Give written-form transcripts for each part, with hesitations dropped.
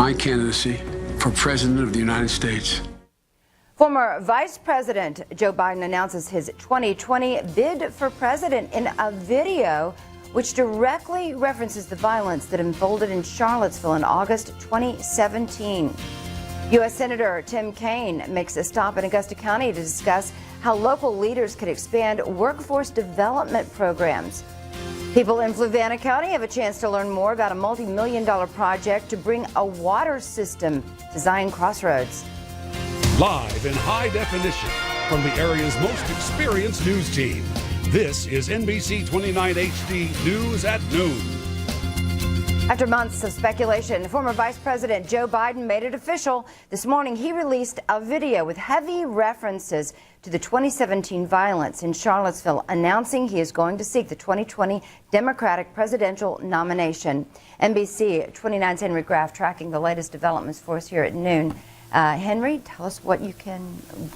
my candidacy for President of the United States. Former Vice President Joe Biden announces his 2020 bid for president in a video which directly references the violence that unfolded in Charlottesville in August 2017. U.S. Senator Tim Kaine makes a stop in Augusta County to discuss how local leaders could expand workforce development programs. People in Fluvanna County have a chance to learn more about a multi-million-dollar project to bring a water system to Zion Crossroads. Live in high definition from the area's most experienced news team, this is NBC 29 HD News at Noon. After months of speculation, former Vice President Joe Biden made it official. This morning, he released a video with heavy references to the 2017 violence in Charlottesville, announcing he is going to seek the 2020 Democratic presidential nomination. NBC 29's Henry Graff tracking the latest developments for us here at noon. Henry, tell us what you can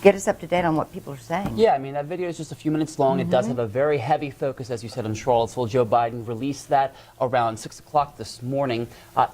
get us up to date on what people are saying. Yeah, I mean, that video is just a few minutes long. It does have a very heavy focus, as you said, on Charlottesville. Joe Biden released that around 6 o'clock this morning.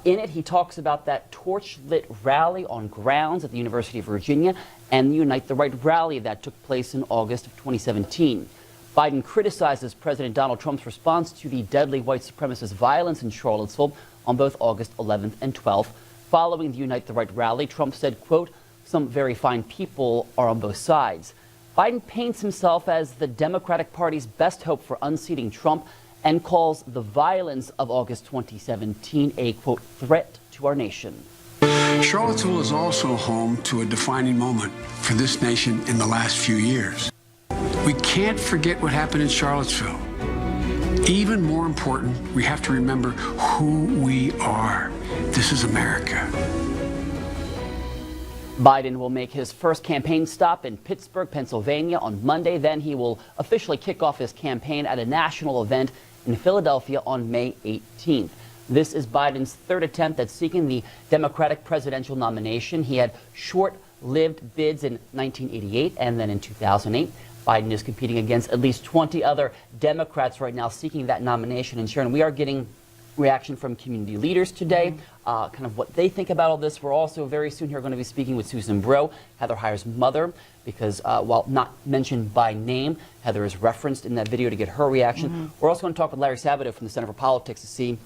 In it, he talks about that torch-lit rally on grounds at the University of Virginia and the Unite the Right rally that took place in August of 2017. Biden criticizes President Donald Trump's response to the deadly white supremacist violence in Charlottesville on both August 11th and 12th. Following the Unite the Right rally, Trump said, quote, "Some very fine people are on both sides." Biden paints himself as the Democratic Party's best hope for unseating Trump and calls the violence of August 2017 a, quote, threat to our nation. Charlottesville is also home to a defining moment for this nation in the last few years. We can't forget what happened in Charlottesville. Even more important, we have to remember who we are. This is America. Biden will make his first campaign stop in Pittsburgh, Pennsylvania on Monday. Then he will officially kick off his campaign at a national event in Philadelphia on May 18th. This is Biden's third attempt at seeking the Democratic presidential nomination. He had short-lived bids in 1988 and then in 2008. Biden is competing against at least 20 other Democrats right now seeking that nomination. And Sharon, we are getting reaction from community leaders today, kind of what they think about all this. We're also very soon here going to be speaking with Susan Breaux, Heather Heyer's mother, because while not mentioned by name, Heather is referenced in that video to get her reaction. We're also going to talk with Larry Sabato from the Center for Politics to see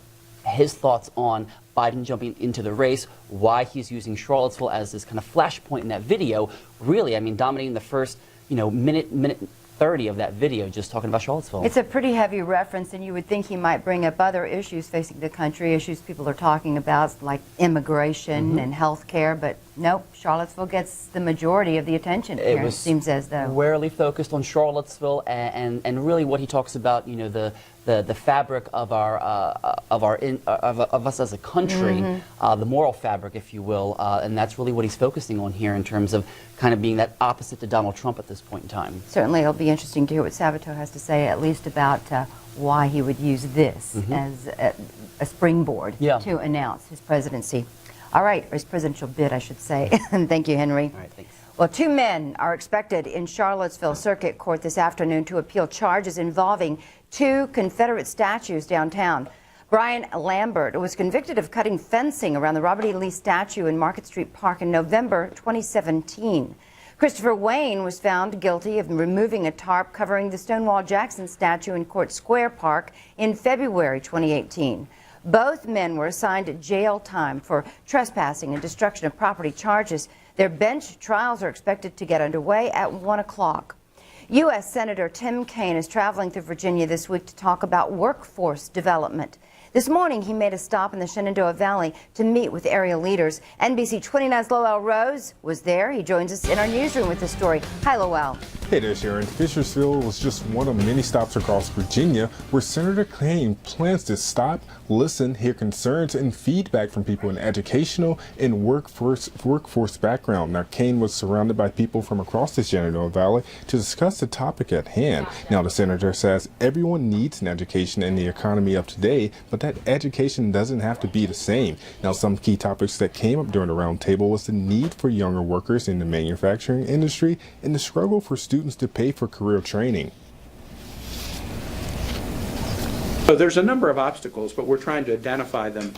his thoughts on Biden jumping into the race, why he's using Charlottesville as this kind of flashpoint in that video. Really, I mean, dominating the first minute 30 of that video, just talking about Charlottesville. It's a pretty heavy reference, and you would think he might bring up other issues facing the country, issues people are talking about, like immigration and health care, but nope, Charlottesville gets the majority of the attention here, it seems as though. Rarely focused on Charlottesville and really what he talks about, the fabric of of us as a country, the moral fabric, if you will, and that's really what he's focusing on here in terms of kind of being that opposite to Donald Trump at this point in time. Certainly, it'll be interesting to hear what Sabato has to say, at least about why he would use this as a springboard to announce his presidency. All right, or his presidential bid, I should say. Thank you, Henry. All right, thanks. Well, 2 men are expected in Charlottesville Circuit Court this afternoon to appeal charges involving 2 Confederate statues downtown. Brian Lambert was convicted of cutting fencing around the Robert E. Lee statue in Market Street Park in November 2017. Christopher Wayne was found guilty of removing a tarp covering the Stonewall Jackson statue in Court Square Park in February 2018. Both men were assigned jail time for trespassing and destruction of property charges. Their bench trials are expected to get underway at 1 o'clock. U.S. Senator Tim Kaine is traveling through Virginia this week to talk about workforce development. This morning, he made a stop in the Shenandoah Valley to meet with area leaders. NBC 29's Lowell Rose was there. He joins us in our newsroom with this story. Hi, Lowell. Hey there, Sharon. Fishersville was just one of many stops across Virginia where Senator Kaine plans to stop, listen, hear concerns and feedback from people in educational and workforce background. Now, Kaine was surrounded by people from across the Shenandoah Valley to discuss the topic at hand. Now, the senator says everyone needs an education in the economy of today, but that education doesn't have to be the same. Now, some key topics that came up during the roundtable was the need for younger workers in the manufacturing industry and the struggle for students to pay for career training. So there's a number of obstacles, but we're trying to identify them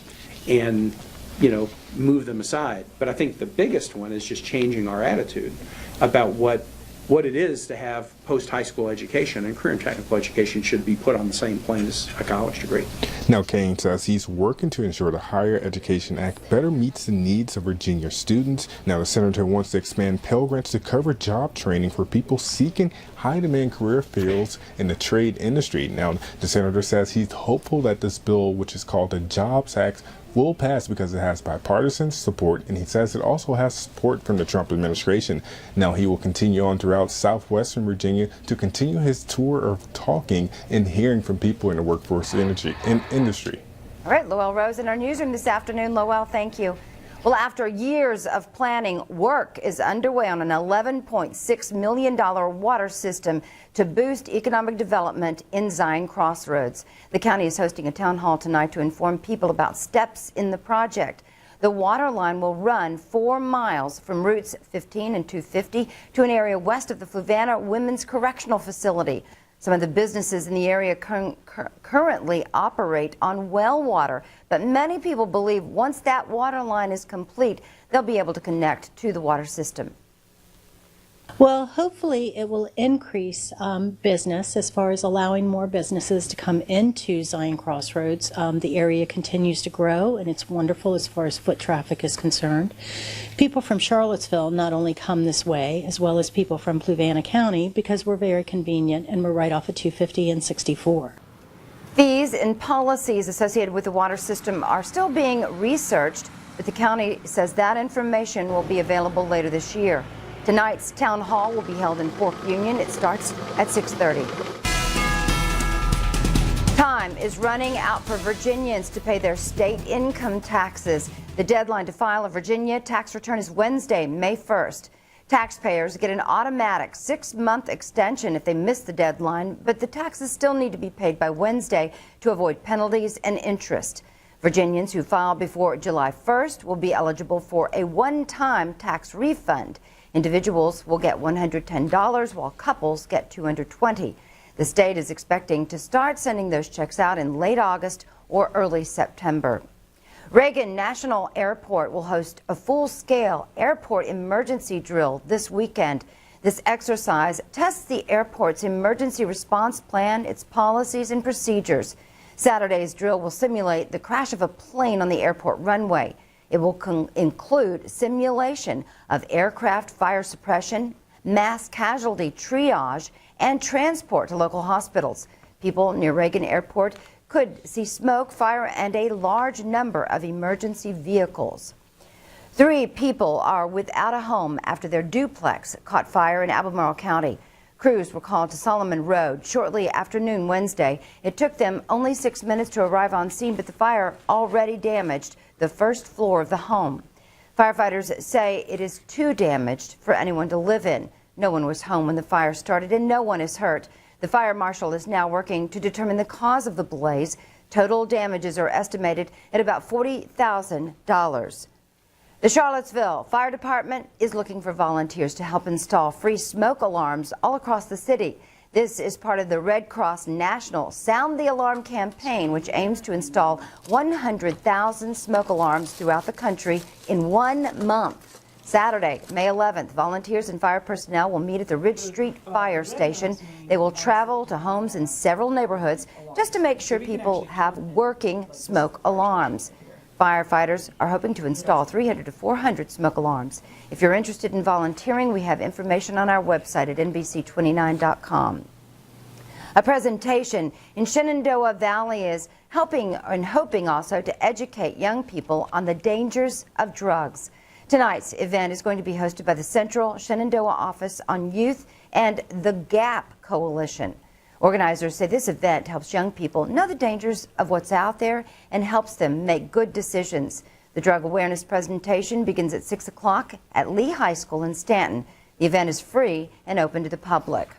and move them aside. But I think the biggest one is just changing our attitude about what it is to have post-high school education, and career and technical education should be put on the same plane as a college degree. Now, Kane says he's working to ensure the Higher Education Act better meets the needs of Virginia students. Now, the senator wants to expand Pell Grants to cover job training for people seeking high-demand career fields in the trade industry. Now, the senator says he's hopeful that this bill, which is called the Jobs Act, will pass because it has bipartisan support, and he says it also has support from the Trump administration. Now, he will continue on throughout southwestern Virginia to continue his tour of talking and hearing from people in the workforce industry. All right, Lowell Rose in our newsroom this afternoon. Lowell, thank you. Well, after years of planning, work is underway on an $11.6 million water system to boost economic development in Zion Crossroads. The county is hosting a town hall tonight to inform people about steps in the project. The water line will run 4 miles from routes 15 and 250 to an area west of the Fluvanna Women's Correctional Facility. Some of the businesses in the area currently operate on well water, but many people believe once that water line is complete, they'll be able to connect to the water system. Well, hopefully it will increase business as far as allowing more businesses to come into Zion Crossroads. The area continues to grow, and it's wonderful as far as foot traffic is concerned. People from Charlottesville not only come this way, as well as people from Fluvanna County, because we're very convenient and we're right off of 250 and 64. Fees and policies associated with the water system are still being researched, but the county says that information will be available later this year. Tonight's town hall will be held in Fork Union. It starts at 6:30. Time is running out for Virginians to pay their state income taxes. The deadline to file a Virginia tax return is Wednesday, May 1st. Taxpayers get an automatic 6-month extension if they miss the deadline, but the taxes still need to be paid by Wednesday to avoid penalties and interest. Virginians who file before July 1st will be eligible for a one-time tax refund. Individuals will get $110 while couples get $220. The state is expecting to start sending those checks out in late August or early September. Reagan National Airport will host a full-scale airport emergency drill this weekend. This exercise tests the airport's emergency response plan, its policies and procedures. Saturday's drill will simulate the crash of a plane on the airport runway. It will include simulation of aircraft fire suppression, mass casualty triage, and transport to local hospitals. People near Reagan Airport could see smoke, fire, and a large number of emergency vehicles. 3 people are without a home after their duplex caught fire in Albemarle County. Crews were called to Solomon Road shortly after noon Wednesday. It took them only 6 minutes to arrive on scene, but the fire already damaged the first floor of the home. Firefighters say it is too damaged for anyone to live in. No one was home when the fire started and no one is hurt. The fire marshal is now working to determine the cause of the blaze. Total damages are estimated at about $40,000. The Charlottesville Fire Department is looking for volunteers to help install free smoke alarms all across the city. This is part of the Red Cross National Sound the Alarm campaign, which aims to install 100,000 smoke alarms throughout the country in 1 month. Saturday, May 11th, volunteers and fire personnel will meet at the Ridge Street Fire Station. They will travel to homes in several neighborhoods just to make sure people have working smoke alarms. Firefighters are hoping to install 300 to 400 smoke alarms. If you're interested in volunteering, we have information on our website at NBC29.com. A presentation in Shenandoah Valley is helping and hoping also to educate young people on the dangers of drugs. Tonight's event is going to be hosted by the Central Shenandoah Office on Youth and the GAP Coalition. Organizers say this event helps young people know the dangers of what's out there and helps them make good decisions. The drug awareness presentation begins at 6 o'clock at Lee High School in Stanton. The event is free and open to the public.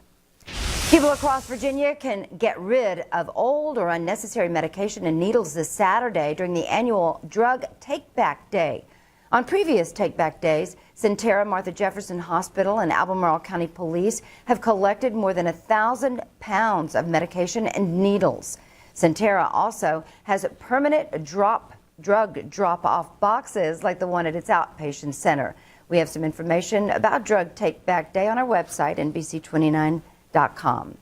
People across Virginia can get rid of old or unnecessary medication and needles this Saturday during the annual Drug Take-Back Day. On previous take-back days, Centera, Martha Jefferson Hospital, and Albemarle County Police have collected more than 1,000 pounds of medication and needles. Centera also has permanent drop drug drop-off boxes like the one at its outpatient center. We have some information about Drug Take Back Day on our website, NBC29.com.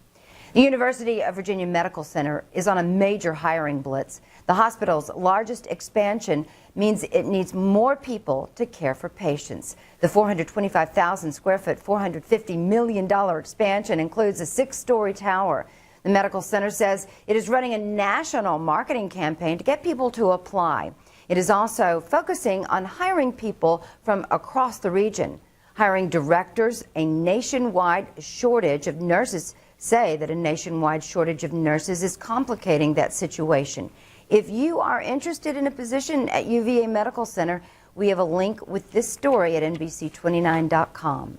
The University of Virginia Medical Center is on a major hiring blitz. The hospital's largest expansion means it needs more people to care for patients. The 425,000 square foot, $450 million expansion includes a 6-story tower. The medical center says it is running a national marketing campaign to get people to apply. It is also focusing on hiring people from across the region. Hiring directors, a nationwide shortage of nurses say that a nationwide shortage of nurses is complicating that situation. If you are interested in a position at UVA Medical Center, we have a link with this story at NBC29.com.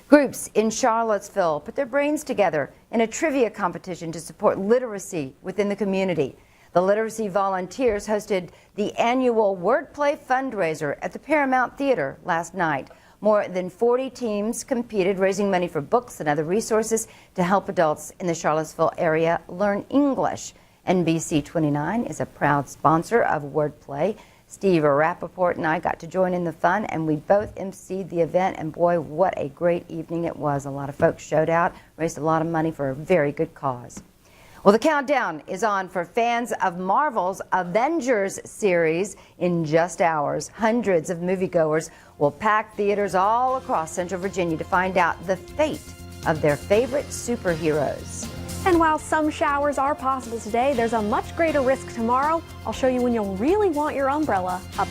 Groups in Charlottesville put their brains together in a trivia competition to support literacy within the community. The literacy volunteers hosted the annual wordplay fundraiser at the Paramount Theater last night. More than 40 teams competed, raising money for books and other resources to help adults in the Charlottesville area learn English. NBC 29 is a proud sponsor of Wordplay. Steve Rappaport and I got to join in the fun, and we both emceed the event, and boy, what a great evening it was. A lot of folks showed out, raised a lot of money for a very good cause. Well, the countdown is on for fans of Marvel's Avengers series in just hours. Hundreds of moviegoers will pack theaters all across Central Virginia to find out the fate of their favorite superheroes. And while some showers are possible today, there's a much greater risk tomorrow. I'll show you when you'll really want your umbrella up.